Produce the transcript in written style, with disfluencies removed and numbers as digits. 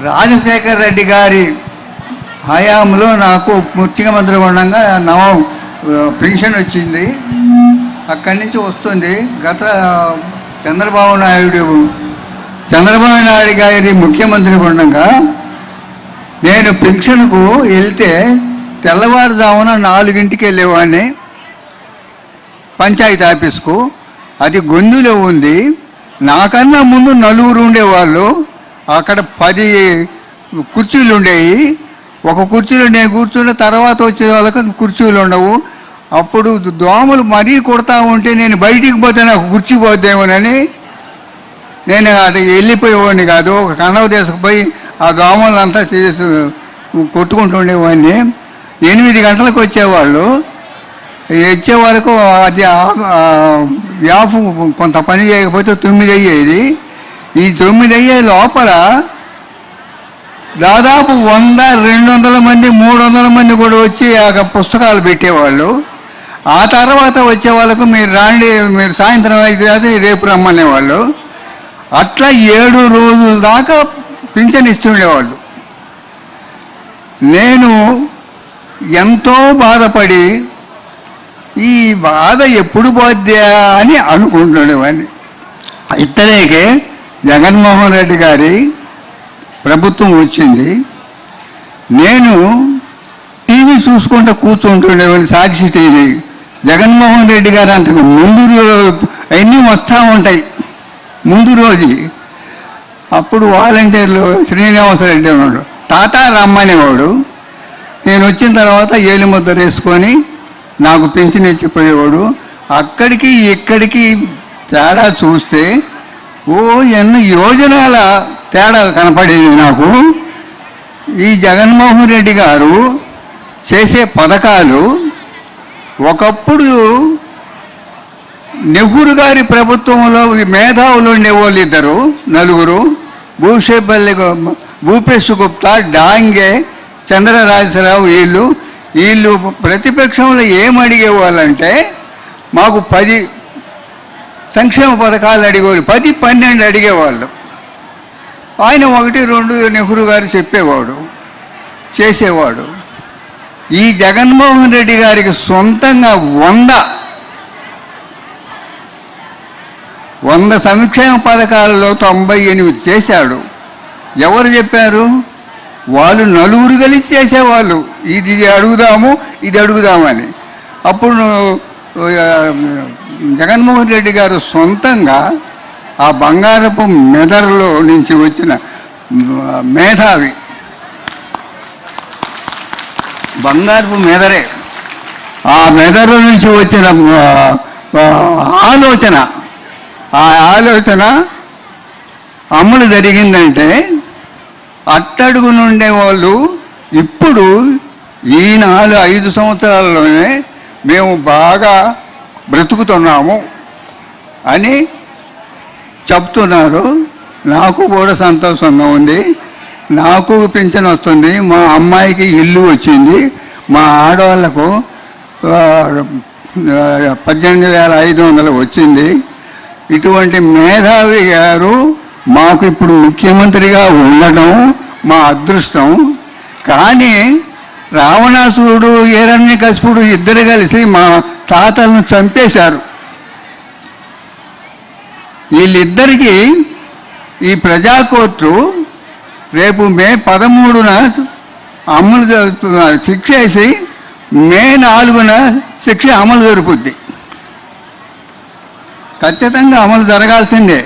రాజశేఖర్ రెడ్డి గారి హయాంలో నాకు ముఖ్యమంత్రి ఉండగా పెన్షన్ వచ్చింది. అక్కడి నుంచి వస్తుంది. గత చంద్రబాబు నాయుడు గారి ముఖ్యమంత్రి ఉండగా నేను పెన్షన్కు వెళ్తే తెల్లవారుజామున 4ంటికి వెళ్ళేవాడిని పంచాయతీ ఆఫీస్కు. అది గొంతులో ఉంది. నాకన్నా ముందు 4 ఉండేవాళ్ళు. అక్కడ 10 కుర్చీలు ఉండేవి. ఒక కుర్చీలో నేను కూర్చున్న తర్వాత వచ్చే వాళ్ళకి కుర్చీలు ఉండవు. అప్పుడు దోమలు మరీ కొడతా ఉంటే నేను బయటికి పోతే నాకు కుర్చీ పోద్దేమోనని నేను అది వెళ్ళిపోయేవాడిని కాదు. ఒక కండవ తీసుకుపోయి ఆ దోమలంతా చేసి కొట్టుకుంటూ ఉండేవాడిని. 8 గంటలకు వచ్చేవాళ్ళు. వచ్చే వరకు అది వ్యాపు కొంత పని చేయకపోతే 9 అయ్యేది. ఈ 9 అయ్యే లోపల దాదాపు 100-200 మంది 300 మంది కూడా వచ్చి ఆ పుస్తకాలు పెట్టేవాళ్ళు. ఆ తర్వాత వచ్చే వాళ్ళకు మీరు రాండి, మీరు సాయంత్రం అయితే రేపు రమ్మనేవాళ్ళు. అట్లా 7 రోజుల దాకా పింఛన్ ఇస్తుండేవాళ్ళు. నేను ఎంతో బాధపడి ఈ బాధ ఎప్పుడు పోద్దా అని అనుకుంటుండేవాడిని. ఇట్టలేకే జగన్మోహన్ రెడ్డి గారి ప్రభుత్వం వచ్చింది. నేను టీవీ చూసుకుంటూ కూర్చుంటుండేవాడిని, సాక్షి టీవీ. జగన్మోహన్ రెడ్డి గారు అంతకు ముందు అన్నీ వస్తూ ఉంటాయి ముందు రోజు. అప్పుడు వాలంటీర్లు శ్రీనివాసరెడ్డి ఉన్నాడు, టాటా రమ్మనేవాడు. నేను వచ్చిన తర్వాత ఏలిముద్ర వేసుకొని నాకు పెన్షన్ ఇచ్చిపోయేవాడు. అక్కడికి ఇక్కడికి తేడా చూస్తే ఎన్ని యోజనాల తేడా కనపడేది నాకు. ఈ జగన్మోహన్ రెడ్డి గారు చేసే పథకాలు ఒకప్పుడు నెహ్రూ గారి ప్రభుత్వంలో మేధావులు ఉండేవాళ్ళు 2 భూపేష్ గుప్తా, డాంగే, చంద్రరాజరావు. వీళ్ళు ప్రతిపక్షంలో ఏమడిగేవాళ్ళంటే మాకు 10 సంక్షేమ పథకాలు అడిగేవాళ్ళు, 10-12 అడిగేవాళ్ళు. ఆయన 1-2 నెహ్రూ గారు చెప్పేవాడు, చేసేవాడు. ఈ జగన్మోహన్ రెడ్డి గారికి సొంతంగా 100 సంక్షేమ పథకాలలో 98 చేశాడు. ఎవరు చెప్పారు? వాళ్ళు 4 కలిసి చేసేవాళ్ళు. ఇది అడుగుదామని. అప్పుడు జగన్మోహన్ రెడ్డి గారు సొంతంగా ఆ బంగారపు మెదడులో నుంచి వచ్చిన మేధావి, బంగారపు మెదరే, ఆ మెదడు నుంచి వచ్చిన ఆలోచన అమలు జరిగిందంటే అట్టడుగు నుండే వాళ్ళు ఇప్పుడు ఈ 4-5 సంవత్సరాల్లోనే మేము బాగా బ్రతుకుతున్నాము అని చెప్తున్నారు. నాకు కూడా సంతోషంగా ఉంది. నాకు పింఛన్ వస్తుంది, మా అమ్మాయికి ఇల్లు వచ్చింది, మా ఆడవాళ్లకు 18,500 వచ్చింది. ఇటువంటి మేధావి గారు మాకు ఇప్పుడు ముఖ్యమంత్రిగా ఉండడం మా అదృష్టం. కానీ రావణాసురుడు, హిరణ్యకశిపుడు 2 కలిసి మా తాతలను చంపేశారు. వీళ్ళిద్దరికీ ఈ ప్రజాకోర్టు రేపు మే 13న అమలు శిక్ష వేసి మే 4న శిక్ష అమలు జరుగుద్ది. ఖచ్చితంగా అమలు జరగాల్సిందే.